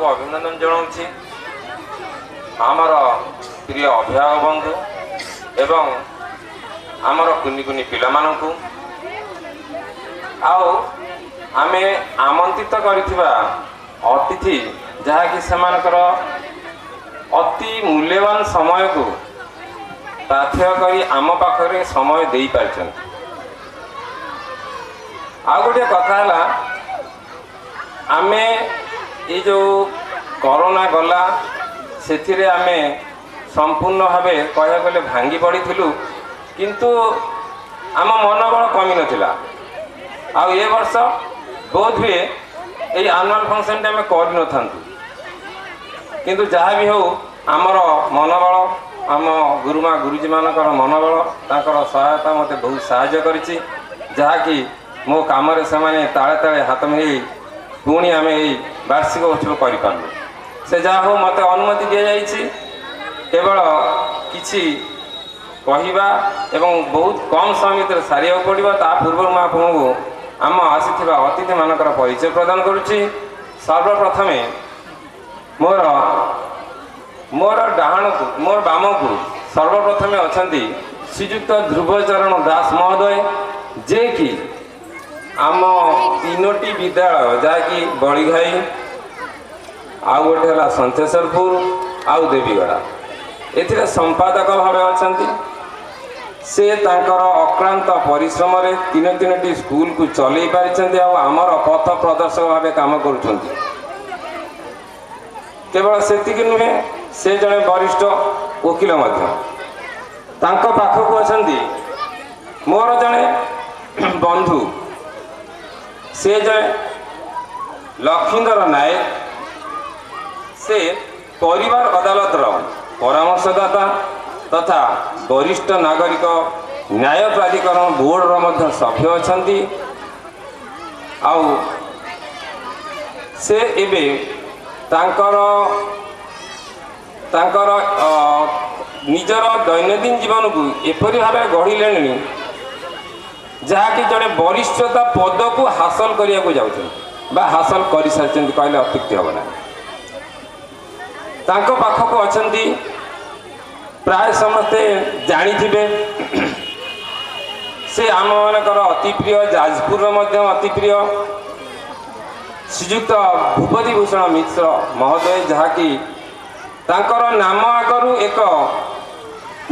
को अभिनंदन जनाऊँगी आमर प्रिय अभिभावक बंधु एवं आमर कुनि कुनि पिला मानकु आमे आमंत्रित करिथिबा अतिथि जहाँकि सेमानकर अति मूल्यवान समय को पाथ्य करी आम पाखरे समय दे पारछन। आ गोटे कथा है आमे ये जो कोरोना गला से आमे संपूर्ण भाव कह गले भांगी पड़ी किंतु आम मनोबल कमी नाला आ ये वर्ष बोध हुए ये आनुआल फंक्शन आम कर किंतु जहाँ भी हो आमर मनोबल आम गुरुमा गुरुजी मानकर मनोबल तांकर सहायता मते बहुत साहाय्य करिछि जहाँकि मो काम से ताले ताले हाथ मिले पुणी आम यही वार्षिक उत्सव कर से जहाँ हो मत अनुमति दि जाइए केवल किसी कहवा एवं बहुत कम समय भर सारे पड़ो ता पूर्व मैं आपको आम आसी अतिथि मानकर परिचय प्रदान करुच्ची। सर्वप्रथमे मोर मोर डाहाण को मोर बाम को सर्वप्रथमे अच्छा श्रीजुक्त ध्रुवचरण दास महोदय जे कि आम तीनोटी विद्यालय जहाँकि बड़ीघाई आउ गोटे है संतेश्वरपुर आउ देवीगढ़ा ए संपादक भाव अच्छा से तांकर अक्लांत परिश्रम रे तीनोटी स्कूल को चलई पारिछन्ति आमर पथ प्रदर्शक भाव काम करुछन्ति। केवल सेतिक नुहे से जड़े वरिष्ठ वकिल पाखक अच्छा मोर जड़े बंधु से जड़े लक्ष्मीधर नायक से परिवार अदालत परामर्शदाता तथा वरिष्ठ नागरिक न्याय प्राधिकरण बोर्ड सभ्य अच्छा से एबे तांकर निजर दैनंदिन जीवन को एपरी भाव गढ़िले जहाँकि जड़े वरिष्ठता पद को हासिल करने को जाऊँ हासिल कर सारी कहले अत्युक्ति हम ना पाखक अच्छा प्राय समस्ते जानिथिबे से आम मानकर अति प्रिय जाजपुर अति प्रिय श्रीजुक्त भूपति भूषण मिश्र महोदय जहाँकि तांकर नाम आगरू एक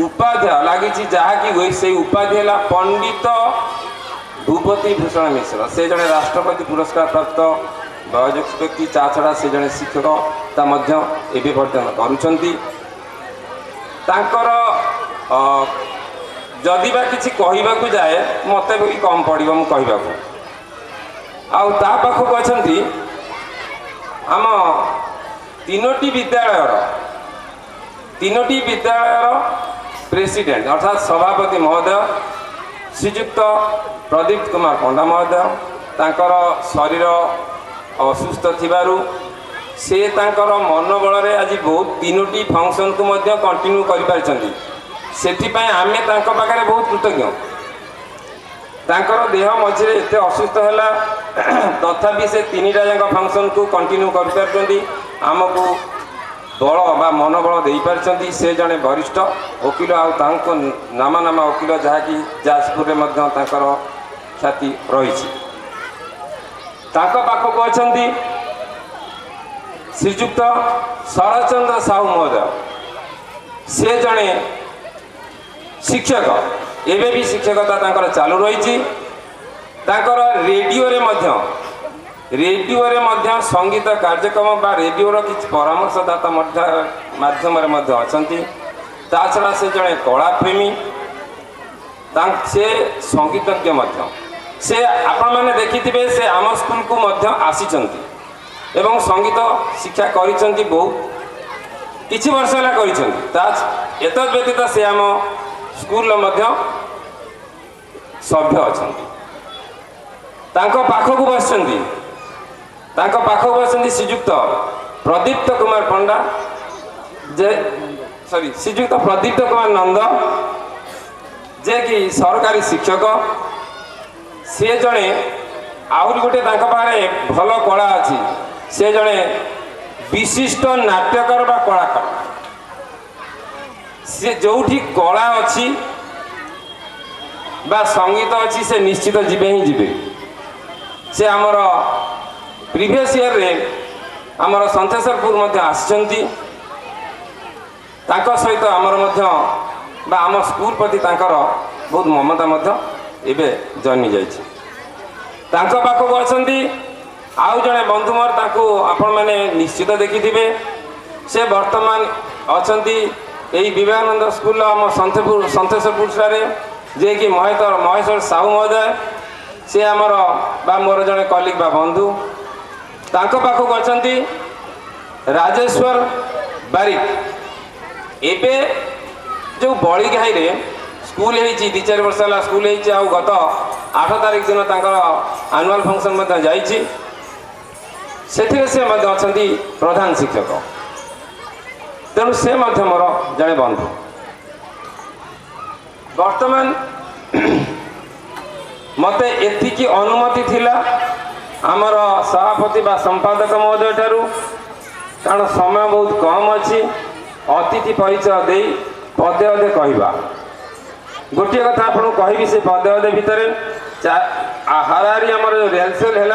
उपाधि लगी जहाँकि से उपाधि है पंडित भूपति भूषण मिश्र से जड़े राष्ट्रपति पुरस्कार प्राप्त वयोज्येष्ठ व्यक्ति ता छड़ा से जड़े शिक्षक एवं पर्यटन करुँच जदि बा किसी कहवाक जाए मत भी कम पड़ो मु पाखक अच्छा आम तीनोटी विद्यालय प्रेसिडेंट अर्थात सभापति महोदय श्रीजुक्त प्रदीप कुमार पंडा महोदय तांकर शरीर असुस्थ थिबारु से तांकर मनोबल रे आज बहुत तीनोटी फंक्शन को मध्य कंटिन्यू कर पारिछन्ति सेथिपाई आमे तांको पाखरे बहुत कृतज्ञ। तांकर देह मझे एते असुस्थ है तथापि से तीनटा जाक फंक्शन को कंटिन्यू कर पारिछन्ति आमको बल बा मनोबल दे पारिछन्ति से जड़े वरिष्ठ वकिल आउ नामा नामा वकिल जहाँकि जाजपुर में तांकर ख्याति रही पाखक अच्छा श्रीजुक्त शरचंद्र साहू महोदय से जड़े शिक्षक एवं भी शिक्षकता तांकर चालू रही रेडियो रे संगीत कार्यक्रम बा रेडियो किसी परामर्शदाता माध्यम अच्छा ता छड़ा से जड़े कला प्रेमी से संगीतज्ञ से आपण मैंने देखिथिबे से आम स्कूल को आसीचंती एवं संगीत शिक्षा करिसेंती बहुत किछि वर्ष है एतद व्यतीत से आम स्कूल सभ्य अच्छा पाखक बसंती श्रीजुक्त प्रदीप्त कुमार पंडा श्रीजुक्त प्रदीप्त कुमार नंद जे कि सरकारी शिक्षक सी जड़े आहरी गोटे पाखे भल कला अच्छी से जड़े विशिष्ट नाट्यकार बा कलाकार से जोठी कला अच्छी बा संगीत अच्छी से निश्चित जीवे ही जीवे से आमर प्रीवियस ईयर रे आमर संतेश्वरपुर मध्य आसिचंती तांको सहित आमर मध्य बा आम स्कूल प्रति तांकर बहुत ममता मध्य एबे जन्मी जाइछि तांको पाखक अछंती आउ जने बंधु मोर ताको आपण माने निश्चित देखिथिबे से वर्तमान अछंती एई विवेकानंद स्कूल आम संतेश्वरपुर सारे जे कि महेश्वर साहू महोदय से आमर बा मोर जने कलिग बा बंधु तांको पाखक अछंती राजेश्वर बारिक एबे जो बड़ी घाई रे स्कूल होती 2-4 वर्ष है स्कूल हो गत 8 तारिख दिन आनुआल फंक्शन जाइए से अच्छा प्रधान शिक्षक तेणु से मोर जड़े बंधु वर्तमान मते एतिकी अनुमति थिला आमर सभापति बा संपादक महोदय ठारू कारण समय बहुत कम अच्छी अतिथि परिचय दे पदे अदे कहवा गोटे कथा आपको कहबी से पदे अदे भितर हाराहारी आमर जो रेलसेल है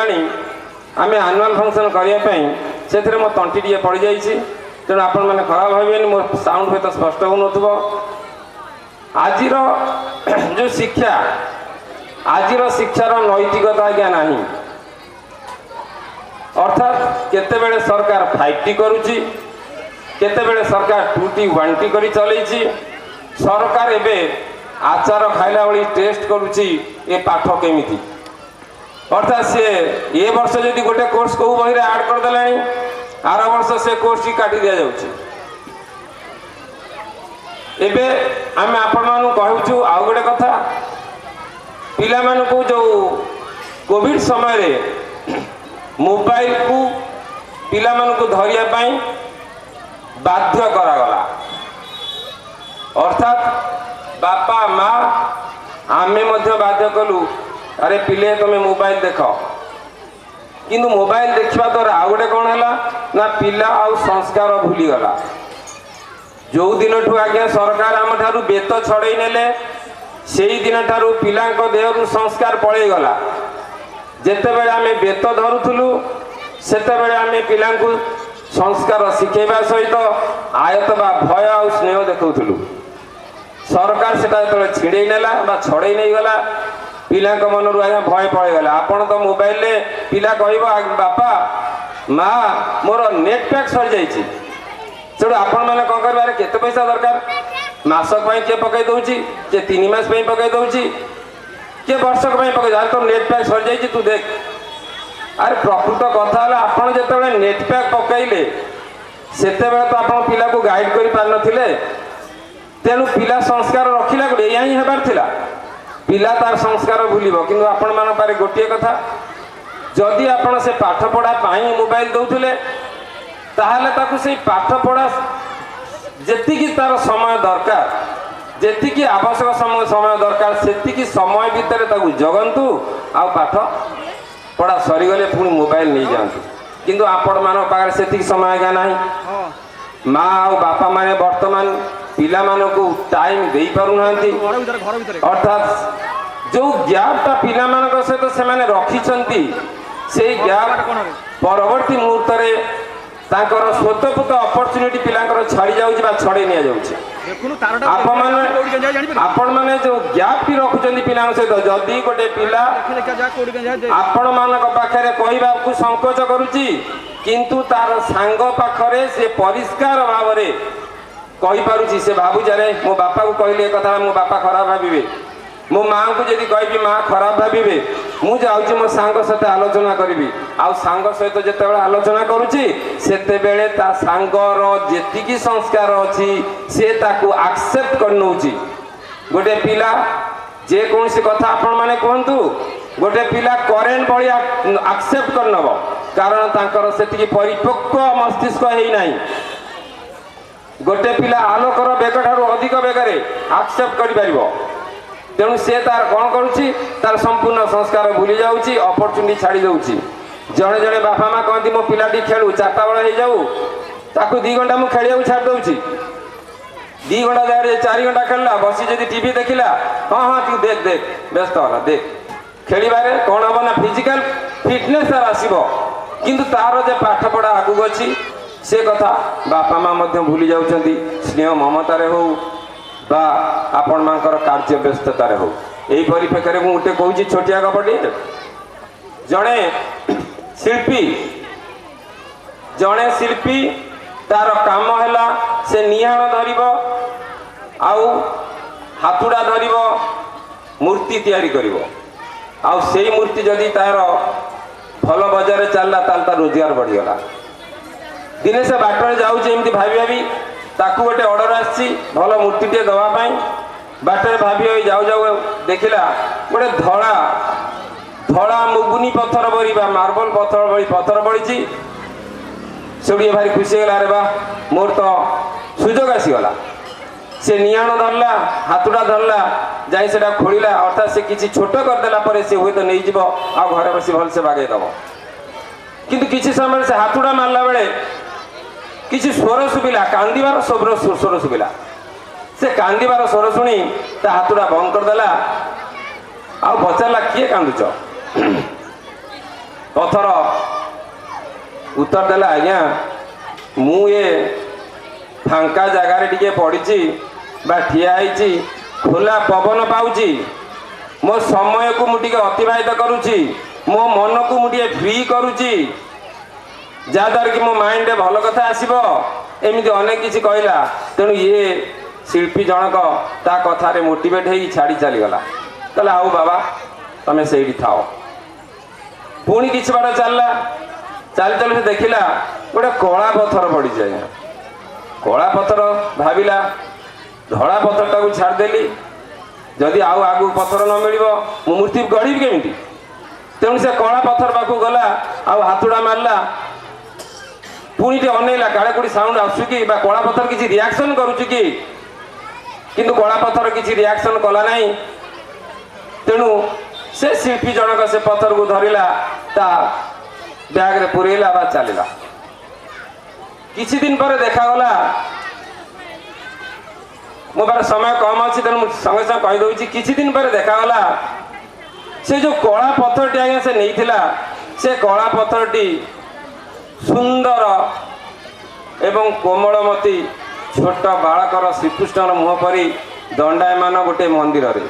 आम आनुआल फंक्शन करने से मो तंटी टे पड़ जाइए तेणु आपण मैंने खराब भावे मो साउंड हुए तो स्पष्ट हो आज जो शिक्षा आज शिक्षार नैतिकता आज्ञा ना अर्थात केतेबेले सरकार 5T करुच्ची केतेबेले सरकार 2T 1T करी चलैछि सरकार एबे आचार खाइला वाली टेस्ट करुच्ची ए पाठ केमिति अर्थात से ए वर्ष जदि गोटे कोर्स को बही रे ऐड कर देलानी आर वर्ष से कोर्स की काटी दिया जाउछि एबे आम आपण मानु कहूछु आ गोटे कथा पिला मानु को जो कोविड समय रे मोबाइल को पिला मानु को धरिया पाई बाध्य करागला अर्थात बापा माँ आमे मध्य बाध्य कलु अरे पिले तुम्हें मोबाइल देख किंतु मोबाइल देखा द्वारा आ गए कौन है ना पिला आउ संस्कार भूलीगला जो दिन ठू आज्ञा सरकार आम ठारू बेत छड़े नेले से दिन ठारू पिला देहरु संस्कार पलैगला जेतेबेले आमे बेत धरुथुलु सेतेबेले आमे पिलांकु संस्कार शिखेबा सहित आयत बा भय आ स्नेह देखौथुलु सरकार सेटा जेतेबेले छिड़े नेला बा छड़े नहीं गला पिला मन रू आज्ञा भय पलैगला आपण तो मोबाइल रे पिला कहबो बापा माँ मोर नेट पैक सर जाइछि सेडू आपण माने कोन करबारे केते पैसा दरकार मासक पई के पकई दउछि के 3 मास पई पकई दउछि के वर्षक पकई जा तो नेट पैक सर जाइछि तू देख अरे प्रकृत कथा है आपड़ जो नेट पैक पकईले से तो आप पिला को गाइड कर पार नथिले तेणु पिला संस्कार रखिला गोटे या हेबार थिला पिला तार संस्कार भूलिबो किंतु आपण मान पारे गोटे कथा जदि आपण से पाठ पढ़ा पाई मोबाइल दउथिले ताहले ताकू से पाठ पढ़ा जेतिकी तार समय दरकार जेतिकी आवश्यक समय दरकार सेतिकी समय भितर ताकू जगंतु आ पाठ पढ़ा सरीगले पुणी मोबाइल नहीं जातु किंतु आपण मान पाखे से समय आज्ञा ना माँ आ बापा माने वर्तमान पिला मानक टाइम दे पारु अर्थात जो गैपटा पिला मानक सहित से रखी से गैप परवर्ती मुहूर्त तांकर स्वतःपूत अपॉर्चुनिटी पिलांकर छाड़ी जाउछि छड़े निया जाउछि आपण माने जो गैप भी रखुचंदी पिलांक सहित जदि गोटे पिला आपण मानक पाखरे कहबा को संकोच करूछि किंतु तार सांग पाखरे से परिष्कार भाव रे कहि पारुछि से भाबु जारे मो बापा को कहले कथा मो बापा खराब भाबिबे मो माँ को जदि कहबी माँ खराब भाबिबे मु जाउछि मो सांग सहित आलोचना करिवि आ सांग सहित जेतेबेले आलोचना करूछि सेतेबेले ता सांगर जेतिकी संस्कार अछि से ताकू एक्सेप्ट कर नउछि गोटे पिला जे कोनसी कथा आपण माने कहंतु गोटे पिला करेंट भली एक्सेप्ट कर नबो कारण तांकर सेतिकी परिपक्व मस्तिष्क हेई नाही गोटे पिला आलोकर बेग ठारू अधिक बेगरे एक्सेप्ट करि परिबो तेणु से तार कौन करुच्ची तार संपूर्ण संस्कार भूली जाऊँगी अपॉर्चुनिटी छाड़ी जाऊँगी जड़े जड़े बापा माँ कहती मो पिलाटी खेलू 4टा बेल हो जाऊ ताकू 2 घंटा मुझे खेल छाड़ दूची 2 घंटा जगह 4 घंटा खेलला बसी जदि टीवी देखला हाँ हाँ तू देख देख व्यस्त होला देख खेलिबारे कौन हम ना फिजिकल फिटनेस तार आसब किंतु तार जे पाठ पढ़ा आगू अच्छी से कथा बापा माँ मध्य भूली जाउछंती स्नेह ममतार हो बा आपण मांकर कार्य व्यस्ततार हो यही परिप्रेक्षी में गोटे कहूँ छोटिया गपटी जड़े शिल्पी तार काम है से निहाण धरिब आउ हाथुड़ा धरिब मूर्ति तैयारी करिब आउ सेई मूर्ति जदि तार भल बजार चलला तार रोजगार बढ़ीगला दिने से बाटर जाऊँगी एमती भाभी भाभी ताकू गोटे ऑर्डर आसी भल मूर्ति टे दवापाई बाटर भाभी जाऊ जाऊ देखला गोटे धड़ा धड़ा मुगुनी पत्थर बड़ी मार्बल पत्थर बड़ी पत्थर बड़ी से भारी खुशी गला अरे बा मोर तो सुजोग आसीगला से निहाण धरला हाथुटा धरला जाई से खोलिला अर्थात से किसी छोट करदेला पर से हुए तो नहीं जीव आ घरे बसी भल से बागेदब किंतु किसी समय से हाथुटा मारला बेले किसी स्वर शुभिला कांदीबार स्वर शुभिला से कांदीबार स्वर शुणी ता हाथुटा बंद करदेला आ पचारा किए कांदुच पत्थर उत्तर देला आज्ञा मु ये फांका जगार टिके पड़ी बा ठिया होती खोला पवन पाऊँची मो समय को मुझे अतिबाहित करुच्ची मो मन को मुझे फ्री करुच्ची जहाद्वारा कि मो माइंड भल कथा आसब एमती अनेक किसी कहला तेणु ये शिल्पी जनक ता कथार मोटिवेट हो छाड़ी चलीगला कहला आओ बाबा तमें से थाओ पुणी किसी बार चलला चल चल से देखला गोटे कला पत्थर पड़ी कला पत्थर भाविला धड़ा पत्थर टाक छाड़देली जदि आउ आगू पत्थर न मिल मूर्ति गढ़ी केमी तेणु से कला पत्थर पाक गला आउ हाथुड़ा मारला पुणी टे अनेला काले कोई साउंड आसु कि कला पत्थर किसी रिएक्शन करुच्ची कि किंतु कला पत्थर किसी रिएक्शन कला नहीं तेणु से शिल्पी जनक से पत्थर को धरला ता बैग रे पुरेला बा चलला किसी दिन पर देखागला मो पार समय कम अच्छी तेणु संगे संगे कहीदे किसी दिन पर देखागला से जो कला पत्थर टी आज्ञा से नहीं से कला पत्थर टी सुंदर एवं कोमलमती छोट बालकर श्रीकृष्ण मुह परी दंडायमान गोटे मंदिर रे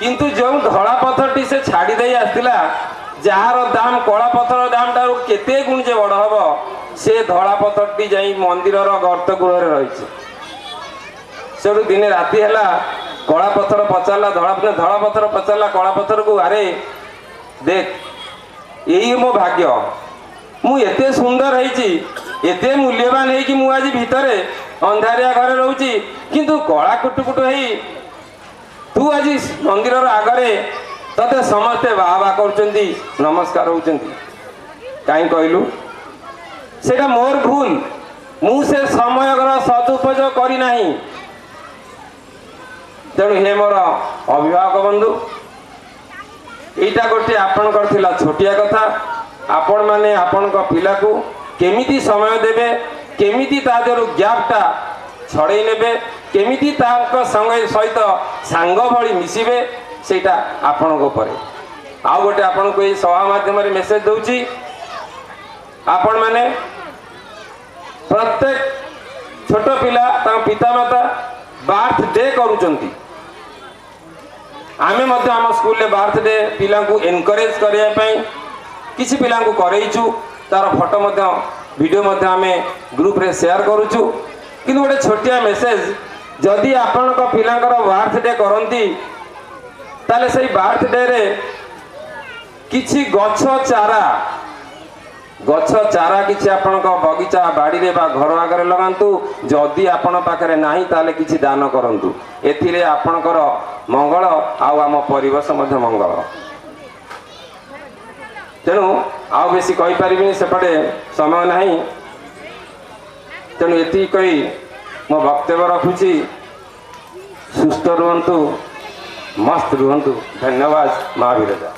किंतु जो धड़ा पत्थर टी से छाड़ी दे आसला जार दाम कला पत्थर दाम टारू केते गुण जे बड़ हम से धड़ा पत्थर टी जाई मंदिर गर्त गृह रही से दिने राति है कला पत्थर पचारा धड़ा पत्थर पचारा कला पत्थर को अरे देख यही मो भाग्य मु एते सुंदर एते मूल्यवान है कि आज भितरे अंधारिया घरे रोची किंतु कला कुटुकुटु है तू आज मंदिर आगरे तते समस्ते बाहा बा कर नमस्कार होती कहीं कहलु सेटा मोर भूल मु से समय सदुपयोग करना तेणु हे मोर अभिभावक बंधु यहाँ गोटे आपणकर छोटिया कथा आपण मैंने आपण पिला को केमिति समय देवे केमिति तादेहु गैपटा छड़े नेबे केमिति सहित सांग भली मिसिबे सेटा आपण आउ गोटे आपण को ये सभा माध्यम मेसेज दूची आपण मैंने प्रत्येक छोट पिला पितामाता बर्थडे करुचंती आमे मध्य आम स्कूल रे बर्थडे पिला को एनकरेज करने किसी पिला को करईचु तार फोटो मध्य वीडियो मध्य आमे ग्रुप रे शेयर करूचु किंतु गोटे छोटिया मेसेज जदि आपण पिलांकर बर्थडे करती ताले से बर्थडे रे किछि गछ चारा किछि आपण बगीचा बाड़ी रे बा घर आगे लगांतु जदि आपण पाखरे नाही ताले किछि दान करंतु एथिरे आपणकर मंगल आउ आम परिवेश मध्य मंगल तेणु आउ बेसी कहि परिबिनी सेपटे समय नाही तेणु एति कहि मो वक्तव्य रखुची सुस्थ रुहंतु मस्त रुहंतु धन्यवाद माँ विरजा।